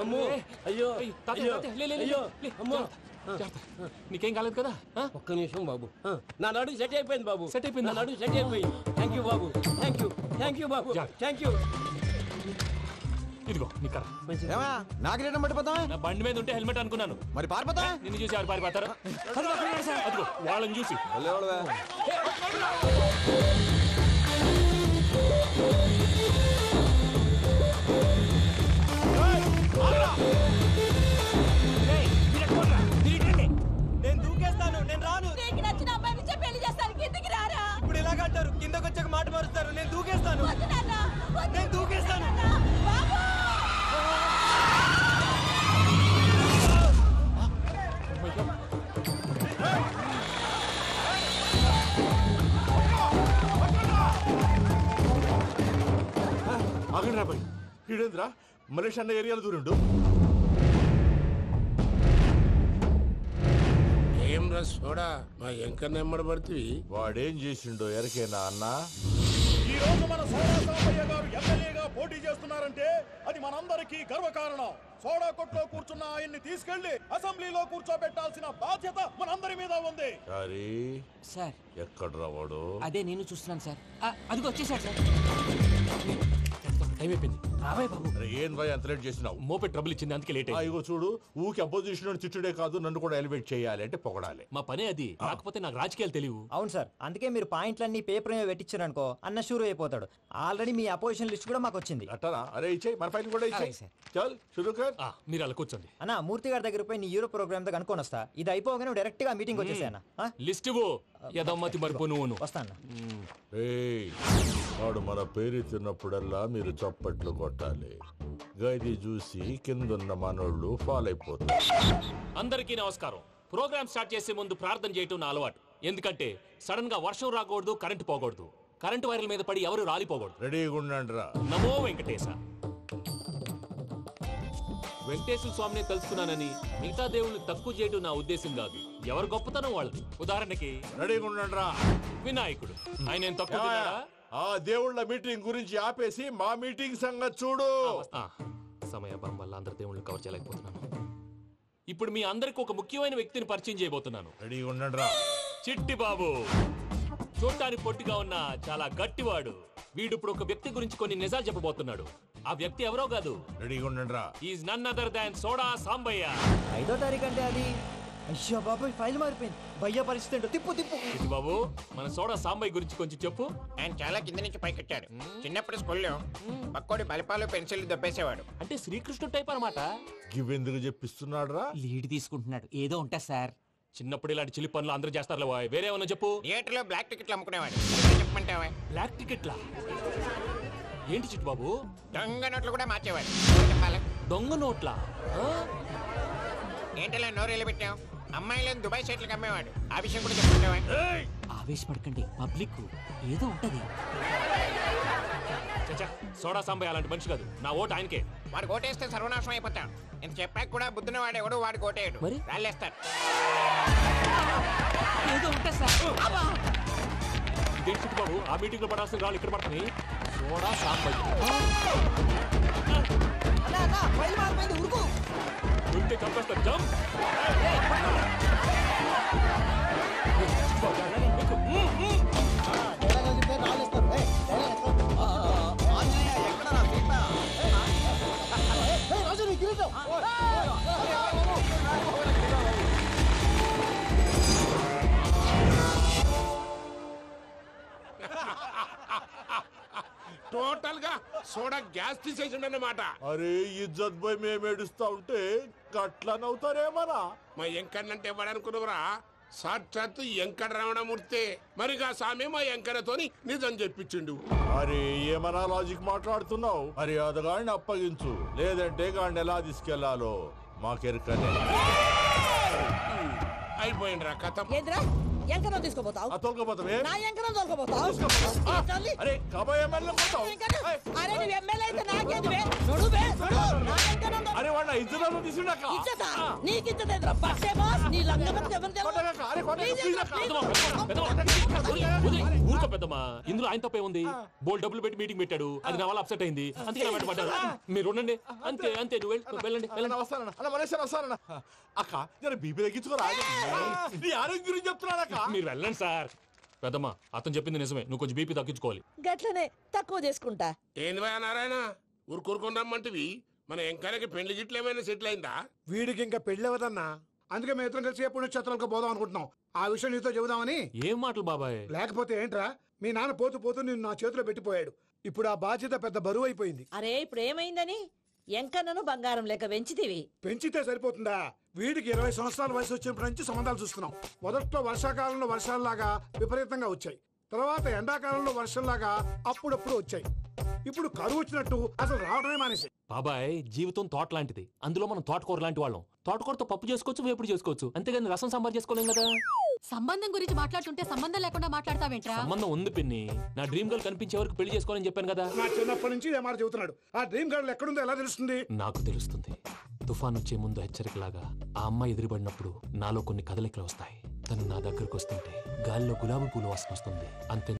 అమ్మో అయ్యో అయ్యో అమ్మో నీకేం కాలేదు కదా? ఒక్క నిమిషం బాబు, నా నడు సెట్ అయిపోయింది బాబు. సెట్ అయిపోయింది, నా నడు సెట్ అయిపోయింది. Thank you Babu, thank you, thank you Babu, thank you. ఇదిగో నీ కర్ర. నాకు రేటం పట్టిపోతా. నా బండి మీద ఉంటే హెల్మెట్ అనుకున్నాను, మరి పారిపోతా. నిన్ను చూసి ఎవరు పారిపోతారు? అదిగో వాళ్ళని చూసి. నేను దూకేస్తాను, నేను రాను. నీకు నచ్చిన అబ్బాయి నుంచి పెళ్లి చేస్తాను, కిందికి రారా. ఇప్పుడు ఇలాగంటారు, కిందకి వచ్చాక మాట మారుస్తారు. నేను దూకేస్తాను, నేను దూకేస్తాను. ఆగండి రాబాయ్, ఈడేంద్రా మలేషియా అన్న ఏరియాలో దూరిండు. ఏం రా సోడా, మా ఎంకన్న ఎమ్మడబడుతుంది. వాడేం చేసిండో ఎరకేనా అన్న? ఈ రోజు మన సోడా సాంబయ్య గారు ఎమ్మెల్యేగా పోటీ చేస్తున్నారంటే అది మనందరికీ గర్వకారణం. సోడా కొట్లో కూర్చున్న ఆయన్ని తీసుకెళ్లి అసెంబ్లీలో కూర్చోబెట్టాల్సిన బాధ్యత మనందరి మీద ఉంది. సార్ ఎక్కడ రావాడు? అదే నేను చూస్తున్నాను సార్. అదిగో వచ్చేసాడు సార్. టైం అయిపోయింది, రాబాయ్ బాబు. ఏం భయ అంత లేట్ చేసినావు? మోపే ట్రబుల్ ఇచ్చింది, అందుకే లేట్ అయింది. ఇగో చూడు, ఊకి అపోజిషన్ తిట్టుడే కాదు, నన్ను కూడా ఎలివేట్ చేయాలి అంటే పొగడాలి. మా పనే అది, కాకపోతే నాకు రాజకీయాలు తెలియవు. అవును సార్, అందుకే మీరు పాయింట్లన్నీ పేపర్ మీద పెట్టించారనుకో అన్న షూర్ అయిపోతాడు. ఆల్రెడీ మీ అపోజిషన్ లిస్ట్ కూడా మాకు వచ్చింది. అట్టనా? అరే ఇచ్చేయి, మన ఫైల్ కూడా ఇచ్చేయి. చల్ షురూ కర్. మీరు అలా కూర్చోండి. అన్న మూర్తి గారి దగ్గర పోయి నీ యూరో ప్రోగ్రామ్ దగ్గర అనుకోని వస్తా. ఇది అయిపోగానే డైరెక్ట్ గా మీటింగ్ వచ్చేసాను. లిస్ట్ ఇవ్వు, యదమ్మతి మరిపో నువ్వు. వస్తాను. వాడు మన పేరు తిన్నప్పుడల్లా మీరు చప్పట్లు కొట్టాలి. గది చూసి కిందున్న మనోళ్ళు ఫాలో అయిపోతారు. అందరికీ నమస్కారం. ప్రోగ్రామ్ స్టార్ట్ చేసే ముందు ప్రార్థన చేయటం నా అలవాటు. ఎందుకంటే సడన్ గా వర్షం రాకూడదు, కరెంటు పోకూడదు, కరెంటు వైర్ల మీద పడి ఎవరు రాలిపోకూడదు. రెడీగా ఉండండి రా. నమో వెంకటేశ. వెంకటేశ్వర స్వామిని తెలుసుకున్నానని మిగతా దేవుళ్ళు తక్కువ చేయడం నా ఉద్దేశం కాదు. ఎవరు గొప్పతనం వాళ్ళది. ఉదాహరణకి రెడీగా ఉండండి రా. వినాయకుడు, ఆయన ఏం తక్కువ తిన్నాడా? ఆ దేవుళ్ళ మీటింగ్ గురించి ఆపేసి మా మీటింగ్ సంగతి చూడు. సమయాభావం వల్ల అందరి దేవుళ్ళు కవర్ చేయలేకపోతున్నాను. ఇప్పుడు మీ అందరికి ఒక ముఖ్యమైన వ్యక్తిని పరిచయం చేయబోతున్నాను. రెడీగా ఉండండి రా. చిట్టి బాబు. చూడటానికి పొట్టిగా ఉన్న చాలా గట్టివాడు. వీడు ఇప్పుడు ఒక వ్యక్తి గురించి కొన్ని నిజాలు చెప్పబోతున్నాడు. ఆ వ్యక్తి ఎవరో కాదు, రెడీగా ఉండండి రా. Is none other than soda Sambaiah. 5వ తారీఖు అంటే అది. అయ్యో బాబాయ్, ఫైల్ మారిపోయింది. భయ్య పరిస్థితి తిప్పు తిప్పు. చిట్టి బాబు, మన సోడా సాంబయ్య గురించి కొంచెం చెప్పు. ఆయన చాలా కింద నుంచి పైకొచ్చాడు. చిన్నప్పుడు స్కూల్లో పక్కోడి బలిపాలు పెన్సిల్ దొబ్బేసేవాడు. అంటే శ్రీకృష్ణుడు టైప్ అనమాట. గివెందుకు చెప్పిస్తున్నాడు రా? లీడ్ తీసుకుంటున్నాడు, ఏదో ఉంటా సార్. చిన్నప్పుడు ఇలాంటి చిలి పనులు అందరూ చేస్తారు. వేరే ఏమన్నా చెప్పు. థియేటర్లో బ్లాక్ టికెట్లు అమ్ముకునేవాడు. చెప్పమంటావా? బ్లాక్ టికెట్లా? ఏంటి చిట్టు బాబు? దొంగ నోట్లు కూడా మార్చేవాడు. చెప్పాలి. దొంగ నోట్లా? ఏంటలా నోరేళ్ళు పెట్టావు? అమ్మాయిలను దుబాయ్ సైట్లకు అమ్మేవాడు. ఆ విషయం కూడా చెప్పమంటావా? ఆవేశపడకండి, పబ్లిక్ ఏదో ఉంటది. సోడా సాంబయ్య అలాంటి మనిషి కాదు. నా ఓటు ఆయనకే. వాడు ఓటేస్తే సర్వనాశనం అయిపోతాడు. ఇంత చెప్పాక కూడా బుద్ధిన వాడు ఎవడు వాడు ఓటేయడు, రాళ్ళేస్తాడు. ఏదో ఉంటా సార్. ఇదేంటి చిట్టు బాబు, ఆ మీటింగ్ లో పడాల్సిన రాళ్ళు ఇక్కడ పడుతుంది. సోడా సాంబయ్య ఉంటే చంపేస్తారు. జంప్. టోటల్ గా సోడా గ్యాస్ తీసేసిండన్నమాట. అరే ఇజ్జత్ పోయి మేము ఏడుస్తా ఉంటే గట్లా నవ్వుతారేమరా? మా ఎంకన్నంటే ఎవడనుకున్నావురా? సాక్షాత్తు ఎంకట రమణమూర్తి. మరిగా సామె మా ఎంకన్నతోని నిజం చెప్పించిండు. అరే ఏమన్నా లాజిక్ మాట్లాడుతున్నావు? అరే అదగాడిని అప్పగించు, లేదంటే గాడిని ఎలా తీసుకెళ్లాలో మాకెరకనే. అయిపోయిండ్రా కథ. ఎంకరం తీసుకోపోతావు? తోలుకోపోతావే? నా ఎంకరం తోలుకోపోతావు? అరే కబాయ్ ఎమ్మెల్యే పోతావు. అరే నువ్వు ఎమ్మెల్యే అయితే నాకేది? అరే వాడు ఇజ్జత్ తీసుకున్నాక నీకు ఇచ్చదేంద్రా? బస్సే బాస్ నీ లంగమతి ఎవరు ఊరుకో పెద్దమ్మా, ఇందులో ఆయన తప్పే ఉంది. బోల్ డబ్బులు పెట్టి మీటింగ్ పెట్టాడు, అది నా వల్ల అప్సెట్ అయింది, అందుకే నా వెంట పడ్డారు. మీరు ఉండండి, అంతే అంతే, నువ్వు వెళ్ళండి వెళ్ళండి. వస్తానన్నా అన్న మలేశ్వర వస్తానన్నా. అక్క జర బీపీ తగ్గించుకోరా. నీ ఆరోగ్యం గురించి చెప్తున్నాను అక్క. మీరు వెళ్ళండి సార్. పెద్దమ్మా, అతను చెప్పింది నిజమే, నువ్వు కొంచెం బీపీ తగ్గించుకోవాలి. గట్లనే తక్కువ చేసుకుంటా. ఏంది భయ నారాయణ ఊరుకూరుకొని రమ్మంటివి? మన ఎంకరకి పెళ్లి గిట్లు ఏమైనా సెటిల్ అయిందా? వీడికి ఇంకా పెళ్లి అవ్వదన్నా. అందుకే మేము ఇద్దరం కలిసి పుణ్యక్షేత్రాలకు పోదాం అనుకుంటున్నాం. ఆ విషయం నీతో చెబుదామని. ఏం మాటలు బాబాయ్? లేకపోతే ఏంట్రా, మీ నాన్న పోతూ పోతూ నిన్ను నా చేతిలో పెట్టిపోయాడు. ఇప్పుడు ఆ బాధ్యత పెద్ద బరువు అయిపోయింది. అరే ఇప్పుడు ఏమైందని ఎంకన్నను బంగారం లెక్క పెంచితివి. పెంచితే సరిపోతుందా? వీడికి 20 సంవత్సరాల వయసు వచ్చినప్పటి నుంచి సంబంధాలు చూస్తున్నాం. మొదట్లో వర్షాకాలంలో వర్షాలలాగా విపరీతంగా వచ్చాయి, తర్వాత ఎండాకాలంలో వర్షంలాగా అప్పుడప్పుడు వచ్చాయి. ఇప్పుడు కరువు వచ్చినట్టు అసలు రావడమే మానేసి. బాబాయ్, జీవితం తోట లాంటిది, అందులో మనం తోటకూర లాంటి వాళ్ళం. తోటకూరతో పప్పు చేసుకోవచ్చు, వేపుడు చేసుకోవచ్చు, అంతేగాని రసం సాంబార్ చేసుకోలేం కదా. సంబంధం గురించి మాట్లాడుతుంటే సంబంధం లేకుండా మాట్లాడతావేంట్రా? సంబంధం ఉంది పిన్ని, నా డ్రీమ్ గర్ల్ కనిపించే వరకు పెళ్లి చేసుకోవాలని చెప్పాను కదా. నా చిన్నప్పటి నుంచి ఏ మాట చెబుతున్నాడు. ఆ డ్రీమ్ గర్ల్ ఎక్కడుందో ఎలా తెలుస్తుంది? నాకు తెలుస్తుంది. తుఫాన్ వచ్చే ముందు హెచ్చరికలాగా ఆ అమ్మాయి ఎదురుపడినప్పుడు నాలో కొన్ని కదలికలు వస్తాయి. తను నా దగ్గరకు వస్తుంటే గాలిలో గులాబీ పూలు వాసన వస్తుంది, అంతే.